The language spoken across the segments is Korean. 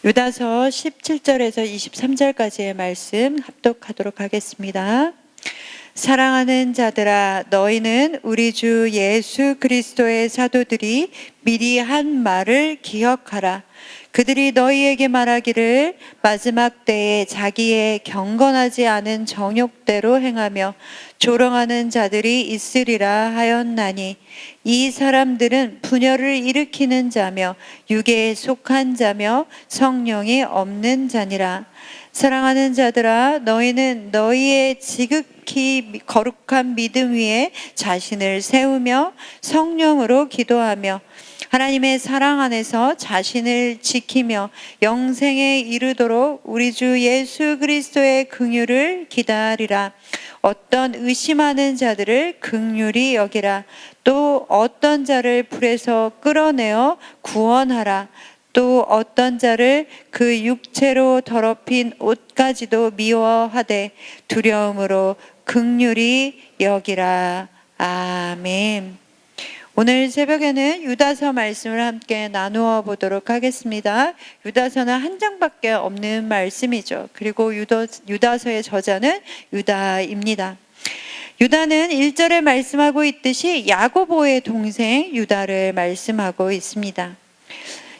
유다서 17절에서 23절까지의 말씀 합독하도록 하겠습니다. 사랑하는 자들아, 너희는 우리 주 예수 그리스도의 사도들이 미리 한 말을 기억하라. 그들이 너희에게 말하기를 마지막 때에 자기의 경건하지 않은 정욕대로 행하며 조롱하는 자들이 있으리라 하였나니, 이 사람들은 분열을 일으키는 자며 육에 속한 자며 성령이 없는 자니라. 사랑하는 자들아, 너희는 너희의 지극히 거룩한 믿음 위에 자신을 세우며 성령으로 기도하며 하나님의 사랑 안에서 자신을 지키며 영생에 이르도록 우리 주 예수 그리스도의 긍휼을 기다리라. 어떤 의심하는 자들을 긍휼히 여기라. 또 어떤 자를 불에서 끌어내어 구원하라. 또 어떤 자를 그 육체로 더럽힌 옷까지도 미워하되 두려움으로 긍휼히 여기라. 아멘. 오늘 새벽에는 유다서 말씀을 함께 나누어 보도록 하겠습니다. 유다서는 한 장밖에 없는 말씀이죠. 그리고 유다서의 저자는 유다입니다. 유다는 1절에 말씀하고 있듯이 야고보의 동생 유다를 말씀하고 있습니다.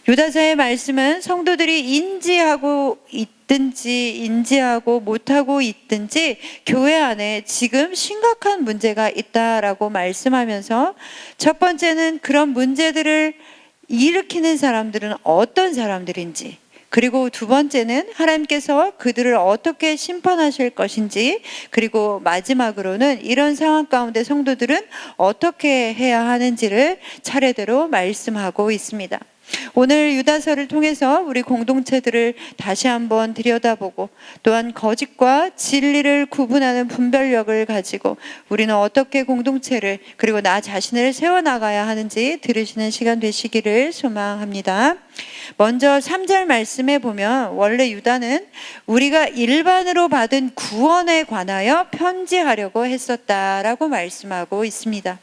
유다서의 말씀은 성도들이 인지하고 있든지 인지하고 못하고 있든지 교회 안에 지금 심각한 문제가 있다라고 말씀하면서, 첫 번째는 그런 문제들을 일으키는 사람들은 어떤 사람들인지, 그리고 두 번째는 하나님께서 그들을 어떻게 심판하실 것인지, 그리고 마지막으로는 이런 상황 가운데 성도들은 어떻게 해야 하는지를 차례대로 말씀하고 있습니다. 오늘 유다서를 통해서 우리 공동체들을 다시 한번 들여다보고, 또한 거짓과 진리를 구분하는 분별력을 가지고 우리는 어떻게 공동체를, 그리고 나 자신을 세워나가야 하는지 들으시는 시간 되시기를 소망합니다. 먼저 3절 말씀에 보면, 원래 유다는 우리가 일반으로 받은 구원에 관하여 편지하려고 했었다라고 말씀하고 있습니다.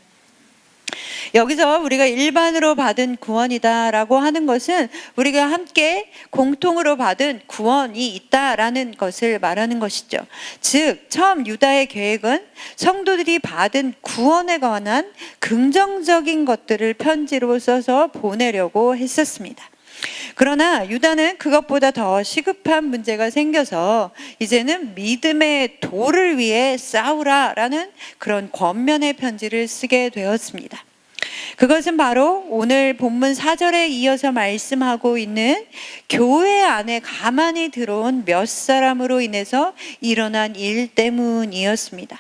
여기서 우리가 일반으로 받은 구원이다라고 하는 것은 우리가 함께 공통으로 받은 구원이 있다라는 것을 말하는 것이죠. 즉, 처음 유다의 계획은 성도들이 받은 구원에 관한 긍정적인 것들을 편지로 써서 보내려고 했었습니다. 그러나 유다는 그것보다 더 시급한 문제가 생겨서 이제는 믿음의 도를 위해 싸우라라는 그런 권면의 편지를 쓰게 되었습니다. 그것은 바로 오늘 본문 4절에 이어서 말씀하고 있는 교회 안에 가만히 들어온 몇 사람으로 인해서 일어난 일 때문이었습니다.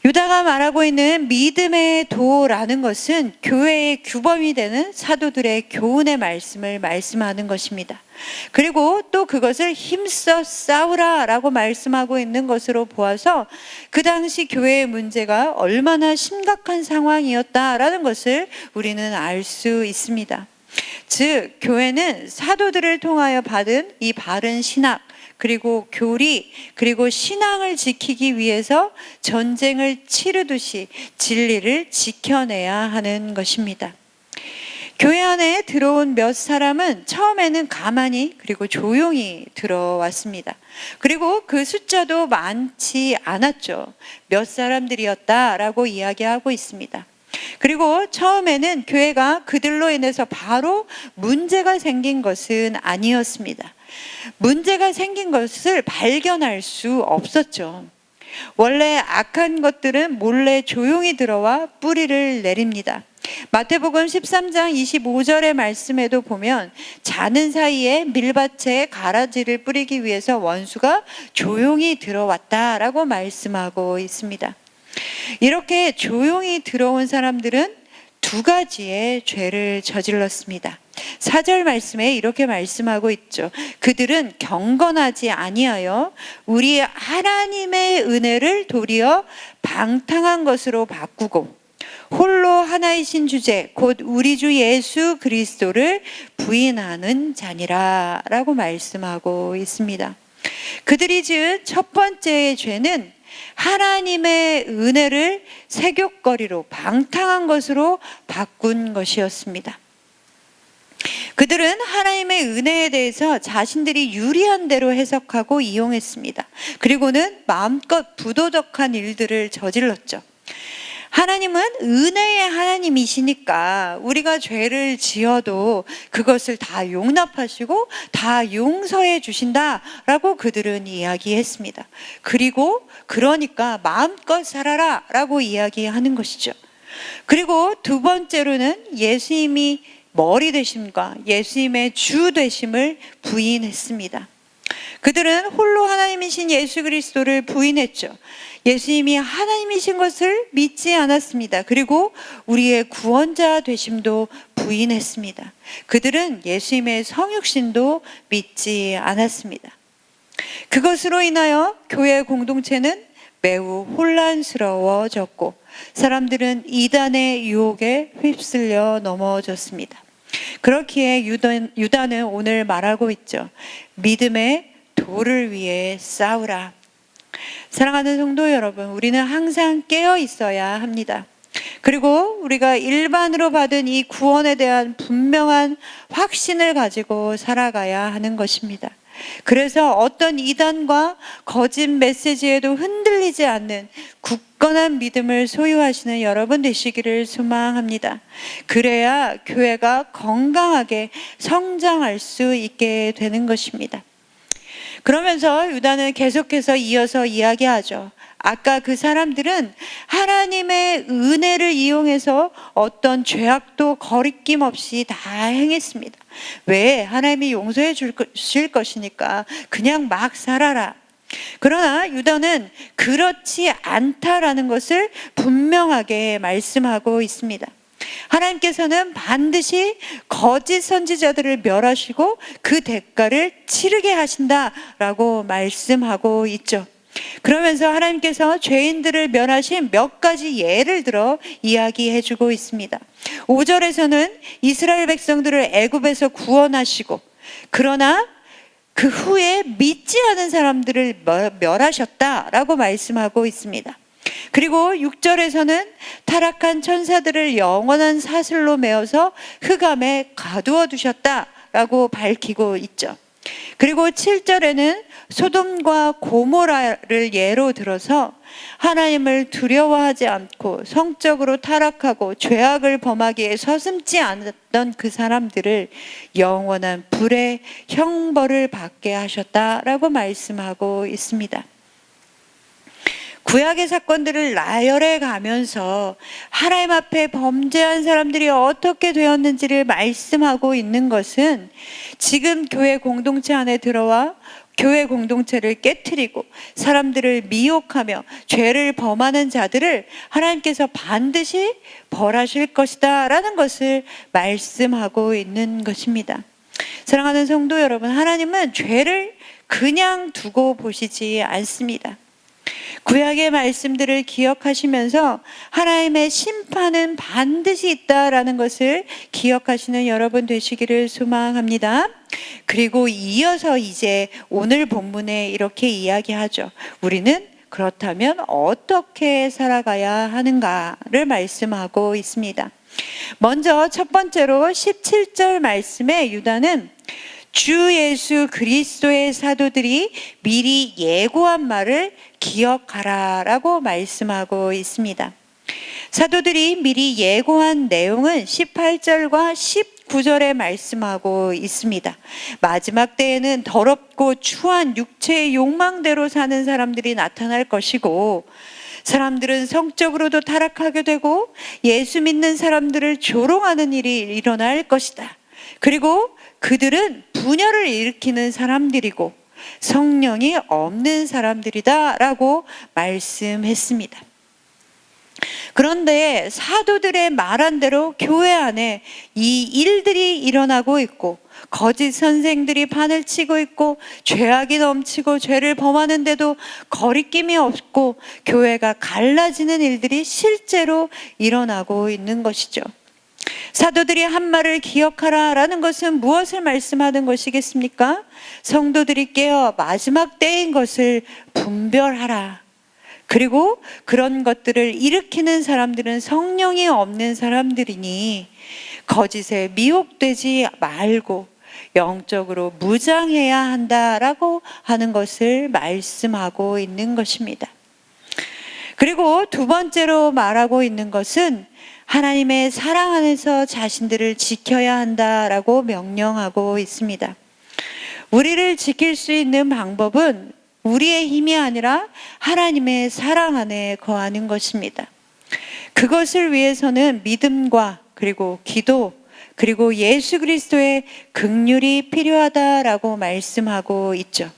유다가 말하고 있는 믿음의 도라는 것은 교회의 규범이 되는 사도들의 교훈의 말씀을 말씀하는 것입니다. 그리고 또 그것을 힘써 싸우라 라고 말씀하고 있는 것으로 보아서 그 당시 교회의 문제가 얼마나 심각한 상황이었다라는 것을 우리는 알 수 있습니다. 즉, 교회는 사도들을 통하여 받은 이 바른 신학, 그리고 교리, 그리고 신앙을 지키기 위해서 전쟁을 치르듯이 진리를 지켜내야 하는 것입니다. 교회 안에 들어온 몇 사람은 처음에는 가만히, 그리고 조용히 들어왔습니다. 그리고 그 숫자도 많지 않았죠. 몇 사람들이었다라고 이야기하고 있습니다. 그리고 처음에는 교회가 그들로 인해서 바로 문제가 생긴 것은 아니었습니다. 문제가 생긴 것을 발견할 수 없었죠. 원래 악한 것들은 몰래 조용히 들어와 뿌리를 내립니다. 마태복음 13장 25절의 말씀에도 보면, 자는 사이에 밀밭에 가라지를 뿌리기 위해서 원수가 조용히 들어왔다라고 말씀하고 있습니다. 이렇게 조용히 들어온 사람들은 두 가지의 죄를 저질렀습니다. 4절 말씀에 이렇게 말씀하고 있죠. 그들은 경건하지 아니하여 우리 하나님의 은혜를 도리어 방탕한 것으로 바꾸고 홀로 하나이신 주제 곧 우리 주 예수 그리스도를 부인하는 자니라 라고 말씀하고 있습니다. 그들이 지은 첫 번째의 죄는 하나님의 은혜를 색욕거리로 방탕한 것으로 바꾼 것이었습니다. 그들은 하나님의 은혜에 대해서 자신들이 유리한 대로 해석하고 이용했습니다. 그리고는 마음껏 부도덕한 일들을 저질렀죠. 하나님은 은혜의 하나님이시니까 우리가 죄를 지어도 그것을 다 용납하시고 다 용서해 주신다라고 그들은 이야기했습니다. 그리고 그러니까 마음껏 살아라 라고 이야기하는 것이죠. 그리고 두 번째로는 예수님이 머리 되심과 예수님의 주 되심을 부인했습니다. 그들은 홀로 하나님이신 예수 그리스도를 부인했죠. 예수님이 하나님이신 것을 믿지 않았습니다. 그리고 우리의 구원자 되심도 부인했습니다. 그들은 예수님의 성육신도 믿지 않았습니다. 그것으로 인하여 교회 공동체는 매우 혼란스러워졌고 사람들은 이단의 유혹에 휩쓸려 넘어졌습니다. 그렇기에 유다는 오늘 말하고 있죠. 믿음의 도를 위해 싸우라. 사랑하는 성도 여러분, 우리는 항상 깨어 있어야 합니다. 그리고 우리가 일반으로 받은 이 구원에 대한 분명한 확신을 가지고 살아가야 하는 것입니다. 그래서 어떤 이단과 거짓 메시지에도 흔들리지 않는 굳건한 믿음을 소유하시는 여러분 되시기를 소망합니다. 그래야 교회가 건강하게 성장할 수 있게 되는 것입니다. 그러면서 유다는 계속해서 이어서 이야기하죠. 아까 그 사람들은 하나님의 은혜를 이용해서 어떤 죄악도 거리낌 없이 다 행했습니다. 왜? 하나님이 용서해 주실 것이니까 그냥 막 살아라. 그러나 유다는 그렇지 않다라는 것을 분명하게 말씀하고 있습니다. 하나님께서는 반드시 거짓 선지자들을 멸하시고 그 대가를 치르게 하신다라고 말씀하고 있죠. 그러면서 하나님께서 죄인들을 멸하신 몇 가지 예를 들어 이야기해 주고 있습니다. 5절에서는 이스라엘 백성들을 애굽에서 구원하시고 그러나 그 후에 믿지 않은 사람들을 멸하셨다라고 말씀하고 있습니다. 그리고 6절에서는 타락한 천사들을 영원한 사슬로 메어서 흑암에 가두어 두셨다라고 밝히고 있죠. 그리고 7절에는 소돔과 고모라를 예로 들어서 하나님을 두려워하지 않고 성적으로 타락하고 죄악을 범하기에 서슴지 않았던 그 사람들을 영원한 불의 형벌을 받게 하셨다라고 말씀하고 있습니다. 구약의 사건들을 나열해 가면서 하나님 앞에 범죄한 사람들이 어떻게 되었는지를 말씀하고 있는 것은 지금 교회 공동체 안에 들어와 교회 공동체를 깨트리고 사람들을 미혹하며 죄를 범하는 자들을 하나님께서 반드시 벌하실 것이다 라는 것을 말씀하고 있는 것입니다. 사랑하는 성도 여러분, 하나님은 죄를 그냥 두고 보시지 않습니다. 구약의 말씀들을 기억하시면서 하나님의 심판은 반드시 있다라는 것을 기억하시는 여러분 되시기를 소망합니다. 그리고 이어서 이제 오늘 본문에 이렇게 이야기하죠. 우리는 그렇다면 어떻게 살아가야 하는가를 말씀하고 있습니다. 먼저 첫 번째로 17절 말씀에 유다는 주 예수 그리스도의 사도들이 미리 예고한 말을 기억하라 라고 말씀하고 있습니다. 사도들이 미리 예고한 내용은 18절과 19절에 말씀하고 있습니다. 마지막 때에는 더럽고 추한 육체의 욕망대로 사는 사람들이 나타날 것이고 사람들은 성적으로도 타락하게 되고 예수 믿는 사람들을 조롱하는 일이 일어날 것이다. 그리고 그들은 분열을 일으키는 사람들이고 성령이 없는 사람들이다 라고 말씀했습니다. 그런데 사도들의 말한 대로 교회 안에 이 일들이 일어나고 있고 거짓 선생들이 판을 치고 있고 죄악이 넘치고 죄를 범하는데도 거리낌이 없고 교회가 갈라지는 일들이 실제로 일어나고 있는 것이죠. 사도들이 한 말을 기억하라 라는 것은 무엇을 말씀하는 것이겠습니까? 성도들이 깨어 마지막 때인 것을 분별하라. 그리고 그런 것들을 일으키는 사람들은 성령이 없는 사람들이니 거짓에 미혹되지 말고 영적으로 무장해야 한다라고 하는 것을 말씀하고 있는 것입니다. 그리고 두 번째로 말하고 있는 것은 하나님의 사랑 안에서 자신들을 지켜야 한다라고 명령하고 있습니다. 우리를 지킬 수 있는 방법은 우리의 힘이 아니라 하나님의 사랑 안에 거하는 것입니다. 그것을 위해서는 믿음과 그리고 기도 그리고 예수 그리스도의 긍휼이 필요하다라고 말씀하고 있죠.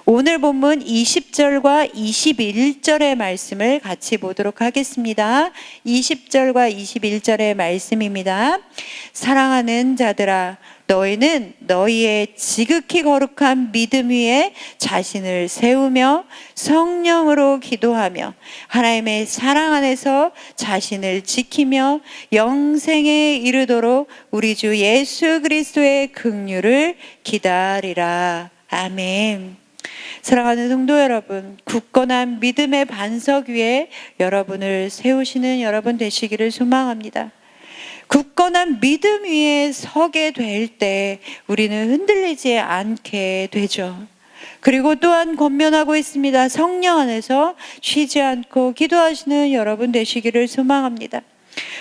오늘 본문 20절과 21절의 말씀을 같이 보도록 하겠습니다. 20절과 21절의 말씀입니다. 사랑하는 자들아, 너희는 너희의 지극히 거룩한 믿음 위에 자신을 세우며 성령으로 기도하며 하나님의 사랑 안에서 자신을 지키며 영생에 이르도록 우리 주 예수 그리스도의 긍휼을 기다리라. 아멘. 사랑하는 성도 여러분, 굳건한 믿음의 반석 위에 여러분을 세우시는 여러분 되시기를 소망합니다. 굳건한 믿음 위에 서게 될 때 우리는 흔들리지 않게 되죠. 그리고 또한 권면하고 있습니다. 성령 안에서 쉬지 않고 기도하시는 여러분 되시기를 소망합니다.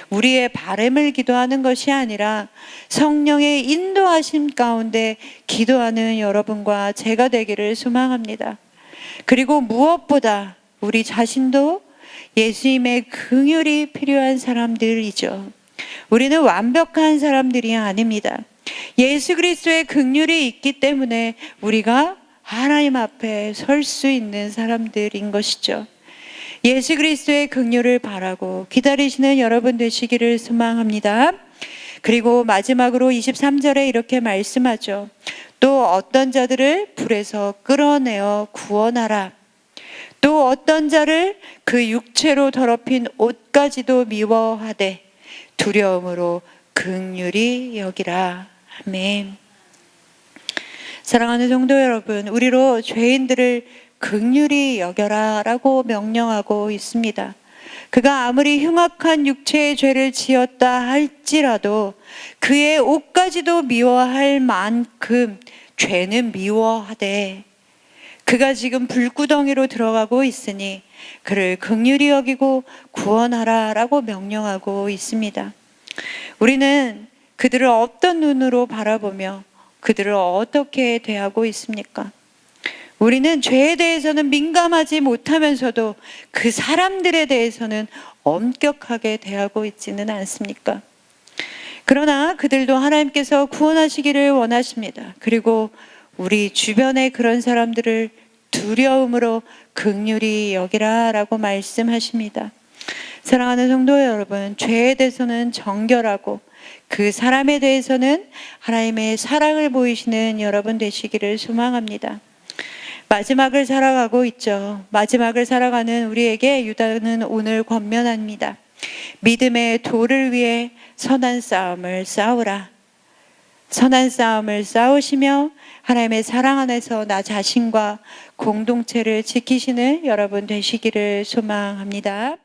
우리의 바램을 기도하는 것이 아니라 성령의 인도하심 가운데 기도하는 여러분과 제가 되기를 소망합니다. 그리고 무엇보다 우리 자신도 예수님의 긍휼이 필요한 사람들이죠. 우리는 완벽한 사람들이 아닙니다. 예수 그리스도의 긍휼이 있기 때문에 우리가 하나님 앞에 설 수 있는 사람들인 것이죠. 예수 그리스도의 긍휼을 바라고 기다리시는 여러분 되시기를 소망합니다. 그리고 마지막으로 23절에 이렇게 말씀하죠. 또 어떤 자들을 불에서 끌어내어 구원하라. 또 어떤 자를 그 육체로 더럽힌 옷까지도 미워하되 두려움으로 긍휼히 여기라. 아멘. 사랑하는 성도 여러분, 우리로 죄인들을 긍휼히 여겨라 라고 명령하고 있습니다. 그가 아무리 흉악한 육체의 죄를 지었다 할지라도 그의 옷까지도 미워할 만큼 죄는 미워하되 그가 지금 불구덩이로 들어가고 있으니 그를 긍휼히 여기고 구원하라 라고 명령하고 있습니다. 우리는 그들을 어떤 눈으로 바라보며 그들을 어떻게 대하고 있습니까? 우리는 죄에 대해서는 민감하지 못하면서도 그 사람들에 대해서는 엄격하게 대하고 있지는 않습니까? 그러나 그들도 하나님께서 구원하시기를 원하십니다. 그리고 우리 주변에 그런 사람들을 두려움으로 긍휼히 여기라 라고 말씀하십니다. 사랑하는 성도 여러분, 죄에 대해서는 정결하고 그 사람에 대해서는 하나님의 사랑을 보이시는 여러분 되시기를 소망합니다. 마지막을 살아가고 있죠. 마지막을 살아가는 우리에게 유다는 오늘 권면합니다. 믿음의 도를 위해 선한 싸움을 싸우라. 선한 싸움을 싸우시며 하나님의 사랑 안에서 나 자신과 공동체를 지키시는 여러분 되시기를 소망합니다.